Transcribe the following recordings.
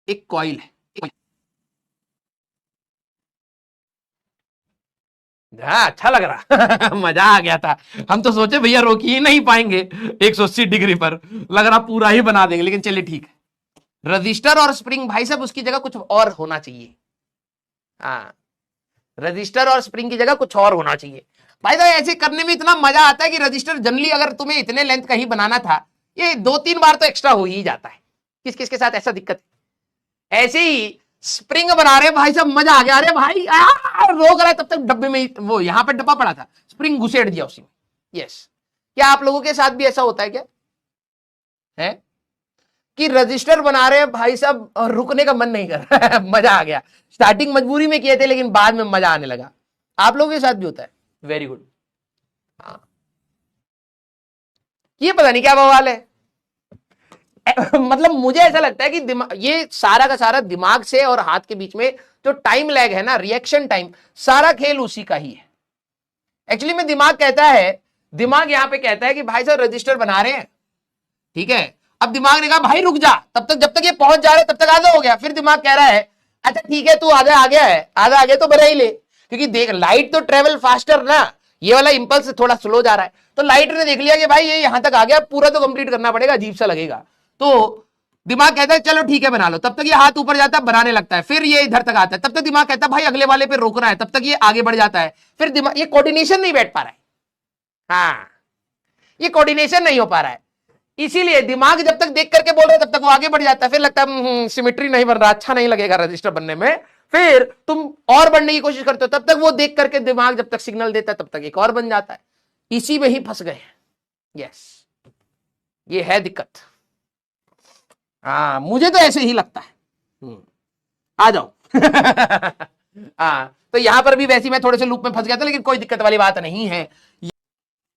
एक कॉइल है। हाँ अच्छा लग रहा मजा आ गया था। हम तो सोचे भैया रोक ही नहीं पाएंगे 180 डिग्री पर, लग रहा पूरा ही बना देंगे, लेकिन चलिए ठीक है। रजिस्टर और स्प्रिंग भाई साहब उसकी जगह कुछ और होना चाहिए। हाँ, रजिस्टर और स्प्रिंग की जगह कुछ और होना चाहिए भाई साहब। ऐसे करने में इतना मजा आता है कि रजिस्टर जनरली अगर तुम्हें इतने लेंथ का ही बनाना था, ये 2-3 बार तो एक्स्ट्रा हो ही जाता है। किस किस के साथ ऐसा दिक्कत है? ऐसे ही स्प्रिंग बना रहे भाई साहब, मजा आ गया। अरे भाई रोक रहा है, तब तक डब्बे में वो यहां पे डब्बा पड़ा था, स्प्रिंग घुसेड़ दिया उसी में। यस, क्या आप लोगों के साथ भी ऐसा होता है क्या? है कि रजिस्टर बना रहे हैं भाई साहब और रुकने का मन नहीं कर रहा है मजा आ गया। स्टार्टिंग मजबूरी में किए थे, लेकिन बाद में मजा आने लगा। आप लोगों के साथ भी होता है? Very good. हाँ, ये पता नहीं क्या बवाल है मतलब मुझे ऐसा लगता है कि ये सारा का सारा दिमाग से और हाथ के बीच में जो टाइम लैग है ना, रिएक्शन टाइम, सारा खेल उसी का ही है। एक्चुअली में दिमाग कहता है, दिमाग यहां पे कहता है कि भाई साहब रजिस्टर बना रहे हैं, ठीक है। अब दिमाग ने कहा भाई रुक जा, तब तक जब तक ये पहुंच जा रहे तब तक आधा हो गया। फिर दिमाग कह रहा है अच्छा ठीक है तू आधा आ गया है, आधा आ गया तो बना ही ले, क्योंकि देख लाइट तो ट्रेवल फास्टर ना, ये वाला इंपल्स थोड़ा स्लो जा रहा है। तो लाइट ने देख लिया कि भाई ये यहां तक आ गया, पूरा तो कंप्लीट करना पड़ेगा, अजीब सा लगेगा। तो दिमाग कहता है चलो ठीक है बना लो, तब तक ये हाथ ऊपर जाता है, बनाने लगता है, फिर ये इधर तक आता है, तब तक दिमाग कहता है भाई अगले वाले पे रोक रहा है, तब तक ये आगे बढ़ जाता है। फिर दिमाग, ये कोऑर्डिनेशन नहीं बैठ पा रहा है। हाँ, ये कोऑर्डिनेशन नहीं हो पा रहा है, इसीलिए दिमाग जब तक देख करके बोल रहा है तब तक वो आगे बढ़ जाता है। फिर लगता है सिमेट्री नहीं बन रहा, अच्छा नहीं लगेगा रजिस्टर बनने में। फिर तुम और बढ़ने की कोशिश करते हो, तब तक वो देख करके दिमाग जब तक सिग्नल देता है तब तक एक और बन जाता है। इसी में ही फंस गए हैं। यस, ये है दिक्कत। हाँ, मुझे तो ऐसे ही लगता है। आ जाओ हाँ, तो यहां पर भी वैसी मैं थोड़े से लूप में फंस गया था, लेकिन कोई दिक्कत वाली बात नहीं है।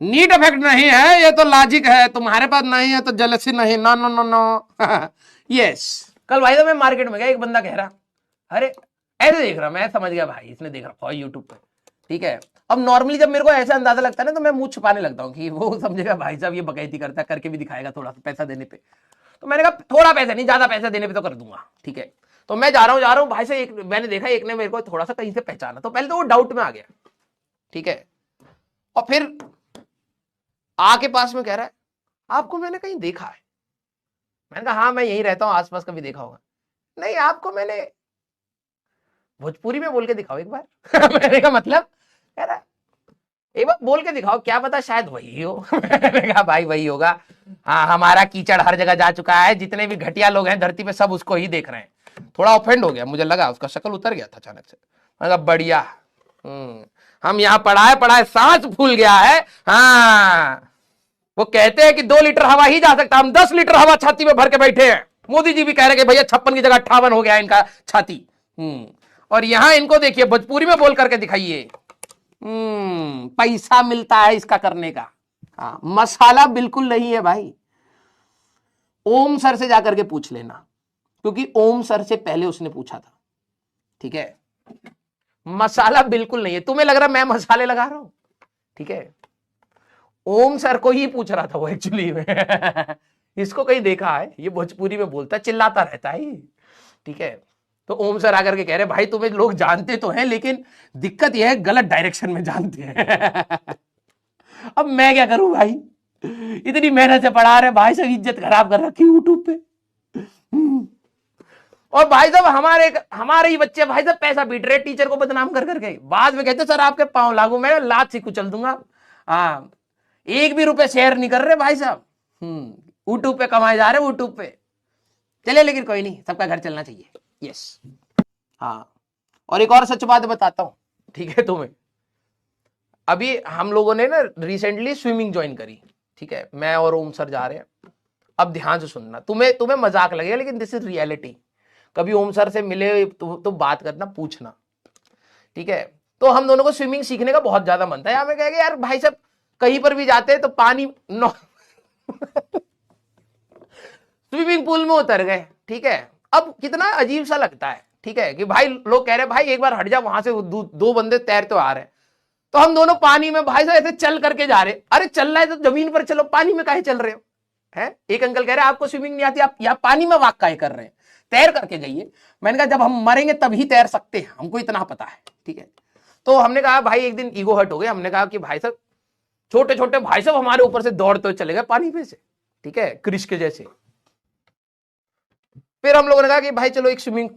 नीट इफेक्ट नहीं है, ये तो लॉजिक है, तुम्हारे पास नहीं है तो जेलसी नहीं। No no no no yes. कल भाई तो मैं मार्केट में गया, एक बंदा कह रहा अरे ऐसे देख रहा, मैं समझ गया भाई इसने देख रहा यूट्यूब पे, ठीक है। अब नॉर्मली जब मेरे को ऐसा अंदाजा लगता है ना, तो मैं मुंह छुपाने लगता हूँ कि वो समझेगा भाई साहब ये बकैती करता है, करके भी दिखाएगा थोड़ा सा पैसा देने पे। तो मैंने कहा थोड़ा पैसा नहीं, ज्यादा पैसा देने पे तो कर दूंगा, ठीक है। तो मैं जा रहा हूँ भाई से, एक मैंने देखा एक ने मेरे को थोड़ा सा कहीं से पहचाना, तो पहले तो वो डाउट में आ गया, ठीक है। और फिर आके पास में कह रहा है आपको मैंने कहीं देखा है। मैंने कहा हाँ मैं यहीं रहता हूँ, आसपास कभी देखा होगा। नहीं आपको मैंने भोजपुरी में बोल के दिखाओ एक बार मैंने कहा मतलब? कह रहा एक बार बोल के दिखाओ, क्या पता शायद वही हो मैंने कहा भाई वही होगा। हाँ, हमारा कीचड़ हर जगह जा चुका है, जितने भी घटिया लोग हैं धरती पे सब उसको ही देख रहे हैं। थोड़ा ऑफेंड हो गया, मुझे लगा उसका शक्ल उतर गया था अचानक से। मैंने कहा बढ़िया, हम यहाँ पढ़ाए सांस फूल गया है। हाँ, वो कहते हैं कि 2 लीटर हवा ही जा सकता, हम 10 लीटर हवा छाती में भर के बैठे हैं। मोदी जी भी कह रहे हैं कि भैया 56 की जगह 58 हो गया इनका छाती। और यहां इनको देखिए भोजपुरी में बोल करके दिखाइए। पैसा मिलता है इसका करने का। हाँ, मसाला बिल्कुल नहीं है भाई। ओम सर से जाकर के पूछ लेना, क्योंकि ओम सर से पहले उसने पूछा था, ठीक है। मसाला बिल्कुल नहीं है, तुम्हें लग रहा मैं मसाले लगा रहा हूं, ठीक है। ओम सर को ही पूछ रहा था वो एक्चुअली में इसको कहीं देखा है, ये भोजपुरी में बोलता है, चिल्लाता रहता है, ठीक है। तो ओम सर आकर के कह रहे भाई तुम्हें लोग जानते तो हैं, लेकिन दिक्कत यह है गलत डायरेक्शन में जानते हैं अब मैं क्या करूं भाई, इतनी मेहनत से पढ़ा रहे भाई, सब इज्जत खराब कर रखी यूट्यूब पे। और भाई साहब हमारे ही बच्चे भाई साहब पैसा पीट रहे टीचर को बदनाम कर करके, बाद में कहते सर आपके पांव लागू, मैं लात से कुचल दूंगा। हाँ, 1 भी रुपए शेयर नहीं कर रहे भाई साहब, यूट्यूब पे कमाए जा रहे यूट्यूब पे। चले लेकिन कोई नहीं, सबका घर चलना चाहिए। यस, हाँ। और एक और सच बात बताता हूं, ठीक है तुम्हें। अभी हम लोगों ने ना रिसेंटली स्विमिंग ज्वाइन करी, ठीक है। मैं और ओम सर जा रहे हैं। अब ध्यान से सुनना, तुम्हें मजाक लगेगा लेकिन दिस इज रियलिटी। कभी ओम सर से मिले तो बात करना, पूछना, ठीक है। तो हम दोनों को स्विमिंग सीखने का बहुत ज्यादा मन था। हमें कहेगा यार भाई साहब कहीं पर भी जाते हैं तो पानी स्विमिंग पूल में उतर गए, ठीक है। अब कितना अजीब सा लगता है, ठीक है, कि भाई लोग कह रहे हैं भाई एक बार हट जा वहां से, 2 बंदे तैरते आ रहे हैं। तो हम दोनों पानी में भाई साहब ऐसे चल करके जा रहे। अरे चलना है तो जमीन पर चलो, पानी में काहे चल रहे हो? है एक अंकल कह रहे हैं आपको स्विमिंग नहीं आती, आप यहाँ पानी में वाक काहे कर रहे हैं? तैर करके जाइए। मैंने कहा जब हम मरेंगे तभी तैर सकते हैं, हमको इतना पता है, ठीक है। तो हमने कहा भाई एक दिन ईगो हर्ट हो गया, हमने कहा कि भाई साहब छोटे छोटे भाई साहब हमारे ऊपर से दौड़ते हुए चले गए पानी में से, ठीक है, क्रिश के जैसे। फिर हम लोगों ने कहा कि भाई चलो एक स्विमिंग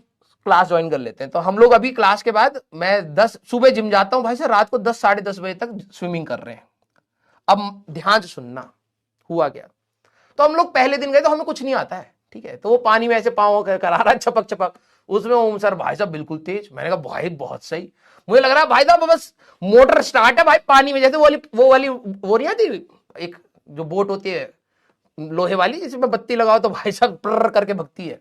क्लास ज्वाइन कर लेते हैं। तो हम लोग अभी क्लास के बाद मैं 10 सुबह जिम जाता हूं भाई साहब, रात को 10 साढ़े 10 बजे तक स्विमिंग कर रहे हैं। अब ध्यान से सुनना हुआ क्या। तो हम लोग पहले दिन गए तो हमें कुछ नहीं आता है, ठीक है। तो वो पानी में ऐसे पाँव करा रहा है छपक छपक, उसमें ओम सर भाई साहब बिल्कुल तेज। मैंने कहा भाई बहुत सही, मुझे लग रहा है भाई साहब बस मोटर स्टार्ट है भाई पानी में, जैसे वो नहीं आती एक जो बोट होती है लोहे वाली जिसमें बत्ती लगाओ तो भाई साहब प्र करके भगती है,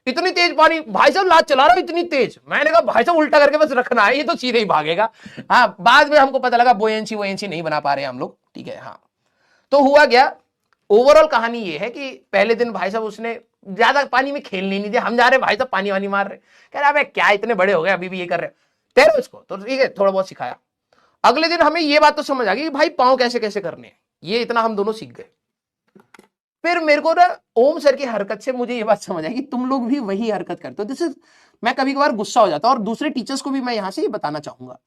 इतनी तेज पानी भाई साहब लात चला रहा हूं इतनी तेज। मैंने कहा भाई साहब उल्टा करके बस रखना है, ये तो सीधे ही भागेगा। हाँ बाद में हमको पता लगा बोयेंसी वोयेंसी नहीं बना पा रहे हम लोग, ठीक है। हाँ तो हुआ क्या, ओवरऑल कहानी ये है कि पहले दिन भाई साहब उसने ज्यादा पानी में खेलने नहीं दिया। हम जा रहे भाई साहब पानी वानी मार रहे, कह रहा है क्या इतने बड़े हो गए अभी भी ये कर रहे तैरो इसको, तो ठीक है थोड़ा बहुत सिखाया। अगले दिन हमें ये बात तो समझ आ गई कि भाई पाँव कैसे कैसे करने हैं, ये इतना हम दोनों सीख गए। फिर मेरे को ना ओम सर की हरकत से मुझे ये बात समझ आई कि तुम लोग भी वही हरकत करते हो। जैसे मैं कभी कभार गुस्सा हो जाता हूं, और दूसरे टीचर्स को भी मैं यहां से ये बताना चाहूंगा,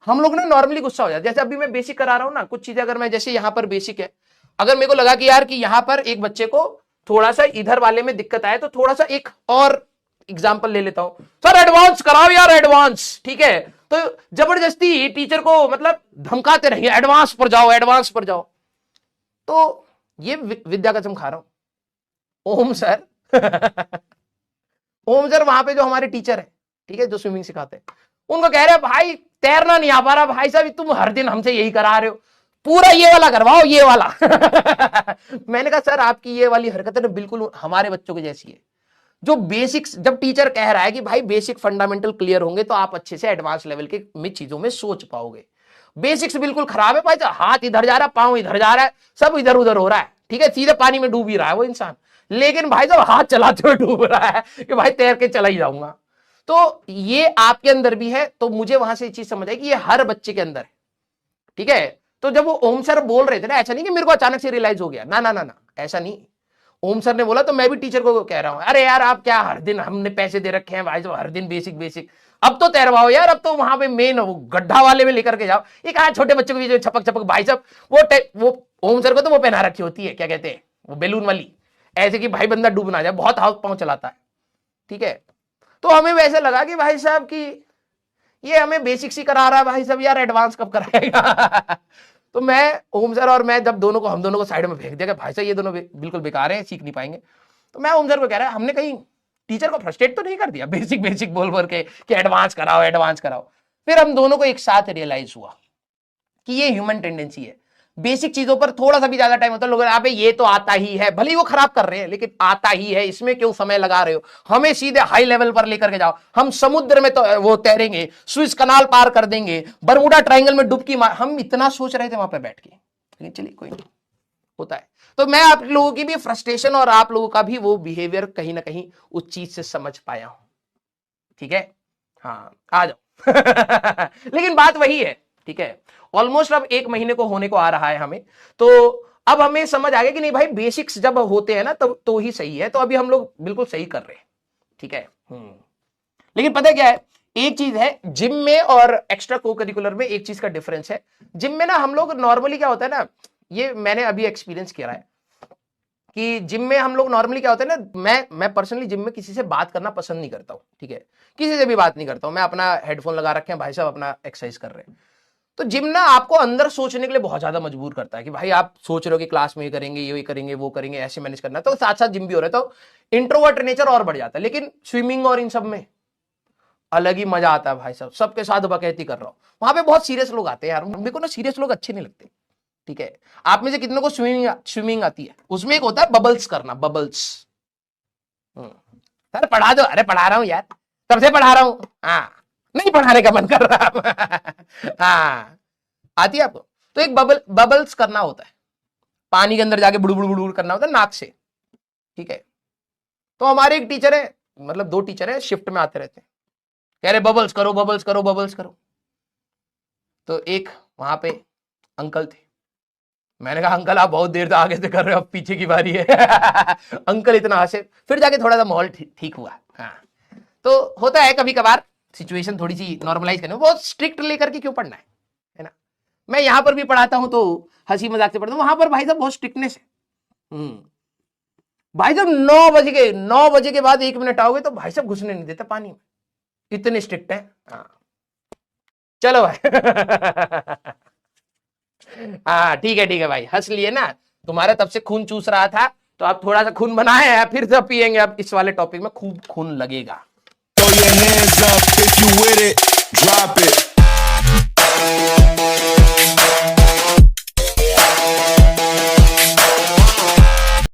हम लोग ना नॉर्मली गुस्सा हो जाते हैं। जैसे अभी मैं बेसिक करा रहा हूं ना, कुछ चीजें अगर मैं जैसे यहाँ पर बेसिक है, अगर मेरे को लगा कि यार कि यहाँ पर एक बच्चे को थोड़ा सा इधर वाले में दिक्कत आए तो थोड़ा सा एक और एग्जाम्पल ले लेता हूं, सर एडवांस कराओ यार एडवांस, ठीक है। तो जबरदस्ती टीचर को मतलब धमकाते रहिए एडवांस पर जाओ एडवांस पर जाओ। तो ये विद्या कसम खा रहा हूं ओम सर ओम सर वहां पे जो हमारे टीचर है, ठीक है, जो स्विमिंग सिखाते हैं, उनको कह रहे हैं भाई तैरना नहीं आ पा रहा भाई साहब, तुम हर दिन हमसे यही करा रहे हो, पूरा ये वाला करवाओ ये वाला मैंने कहा सर आपकी ये वाली हरकत है ना बिल्कुल हमारे बच्चों की जैसी है। जो बेसिक्स जब टीचर कह रहा है कि भाई बेसिक फंडामेंटल क्लियर होंगे तो आप अच्छे से एडवांस लेवल के में चीजों में सोच पाओगे। बेसिक्स बिल्कुल खराब है भाई, हाथ इधर जा रहा है पांव इधर जा रहा है सब इधर उधर हो रहा है, ठीक है, सीधे पानी में डूब ही रहा है वो इंसान, लेकिन भाई साहब हाथ चलाते हुए डूब रहा है कि भाई तैर के चला ही जाऊंगा। तो ये आपके अंदर भी है। तो मुझे वहां से चीज समझ आई कि ये हर बच्चे के अंदर है, ठीक है। तो जब वो ओम सर बोल रहे थे ना, ऐसा नहीं कि मेरे को अचानक से रियलाइज हो गया, ना ना ना ना ऐसा नहीं। ओम सर ने बोला तो मैं भी टीचर को कह रहा हूं, अरे यार आप क्या हर दिन हमने पैसे दे रखे हैं भाई साहब हर दिन बेसिक बेसिक, अब तो तैरवाओ यार, अब तो वहां पे मेन गड्ढा वाले में लेकर के जाओ। एक आज छोटे बच्चों को जो छपक छपक भाई साहब वो ओम सर को तो वो पहना रखी होती है, क्या कहते हैं वो बैलून वाली, ऐसे कि भाई बंदा डूब ना जाए, बहुत हाथ पांव चलाता है, ठीक है। तो हमें वैसे लगा कि भाई साहब की ये हमें बेसिक्स ही करा रहा है भाई साहब, यार एडवांस कब कराएगा तो मैं ओम सर और मैं जब हम दोनों को साइड में फेंक दिया कि भाई साहब ये दोनों बिल्कुल बेकार हैं, सीख नहीं पाएंगे। तो मैं ओम सर को कह रहा है हमने कहीं टीचर को फ्रस्ट्रेट तो नहीं कर दिया बेसिक बेसिक बोल बोल के कि एडवांस कराओ एडवांस कराओ। फिर हम दोनों को एक साथ रियलाइज हुआ कि ये ह्यूमन टेंडेंसी है, बेसिक चीजों पर थोड़ा सा भी ज्यादा टाइम होता है लोग अबे ये तो आता ही है, भले ही वो खराब कर रहे हैं लेकिन आता ही है, इसमें क्यों समय लगा रहे हो, हमें सीधे हाई लेवल पर लेकर के जाओ, हम समुद्र में तो वो तैरेंगे, स्विस कनाल पार कर देंगे, बरमुडा ट्रायंगल में डुबकी मार, हम इतना सोच रहे थे वहां पर बैठ के, लेकिन चलिए कोई नहीं होता है। तो मैं आप लोगों की भी फ्रस्ट्रेशन और आप लोगों का भी वो बिहेवियर कहीं ना कहीं उस चीज से समझ पाया हूं, ठीक है। हाँ आ जाओ लेकिन बात वही है, ठीक है। ऑलमोस्ट अब 1 महीने को होने को आ रहा है हमें, तो अब हमें समझ आ गया कि नहीं भाई बेसिक्स जब होते हैं ना तब तो ही सही है। तो अभी हम लोग बिल्कुल सही कर रहे हैं, ठीक है। लेकिन पता क्या है, एक चीज है जिम में और एक्स्ट्रा को करिकुलर में एक चीज का डिफरेंस है। जिम में ना हम लोग नॉर्मली क्या होता है ना, ये मैंने अभी एक्सपीरियंस किया है कि जिम में हम लोग नॉर्मली क्या होता है ना, मैं पर्सनली जिम में किसी से बात करना पसंद नहीं करता हूं, ठीक है, किसी से भी बात नहीं करता हूं, मैं अपना हेडफोन लगा रखे हैं भाई साहब अपना एक्सरसाइज कर रहे हैं। तो जिम ना आपको अंदर सोचने के लिए बहुत ज्यादा मजबूर करता है कि भाई आप सोच रहे हो कि क्लास में ये करेंगे ये करेंगे वो करेंगे ऐसे मैनेज करना है, तो साथ साथ जिम भी हो रहा है, तो इंट्रोवर्ट नेचर और बढ़ जाता है। लेकिन स्विमिंग और इन सब में अलग ही मजा आता है भाई साहब, सबके साथ बकैती कर रहा हूं। वहां पे बहुत सीरियस लोग आते हैं यार, मेरे को ना सीरियस लोग अच्छे नहीं लगते, ठीक है। आप में से कितनों को स्विमिंग आती है, उसमें एक होता है बबल्स करना, बबल्स। सर पढ़ा दो, अरे पढ़ा रहा हूं यार, तब से पढ़ा रहा हूं, हाँ नहीं पढ़ाने का मन कर रहा हाँ आती है आपको। तो एक बबल्स करना होता है, पानी के अंदर जाके बुड़ बुड़ बुड़ करना होता है नाक से, ठीक है। तो हमारे एक टीचर है, मतलब 2 टीचर है, शिफ्ट में आते रहते हैं, कह रहे बबल्स करो बबल्स करो बबल्स करो। तो एक वहां पे अंकल थे, मैंने कहा अंकल आप बहुत देर से आगे से कर रहे हो, अब पीछे की बारी है अंकल इतना हंसे, फिर जाके थोड़ा सा माहौल ठीक हुआ हाँ, तो होता है कभी कभार सिचुएशन थोड़ी सी नॉर्मलाइज करने, बहुत स्ट्रिक्ट लेकर के क्यों पढ़ना है ना। मैं यहां पर भी पढ़ाता हूं तो हंसी मजाक से पढ़ता हूं, वहां पर भाई साहब बहुत स्ट्रिक्टनेस है। भाई साहब 9 बजे के बाद 1 मिनट आओगे तो भाई साहब घुसने नहीं देते पानी में, इतने स्ट्रिक्ट है। हाँ चलो भाई हाँ ठीक है भाई, हंस लिए ना, तुम्हारा तब से खून चूस रहा था तो आप थोड़ा सा खून बनाए हैं, फिर से पिएंगे, अब इस वाले टॉपिक में खूब खून लगेगा। Throw your hands up if you with it, drop it.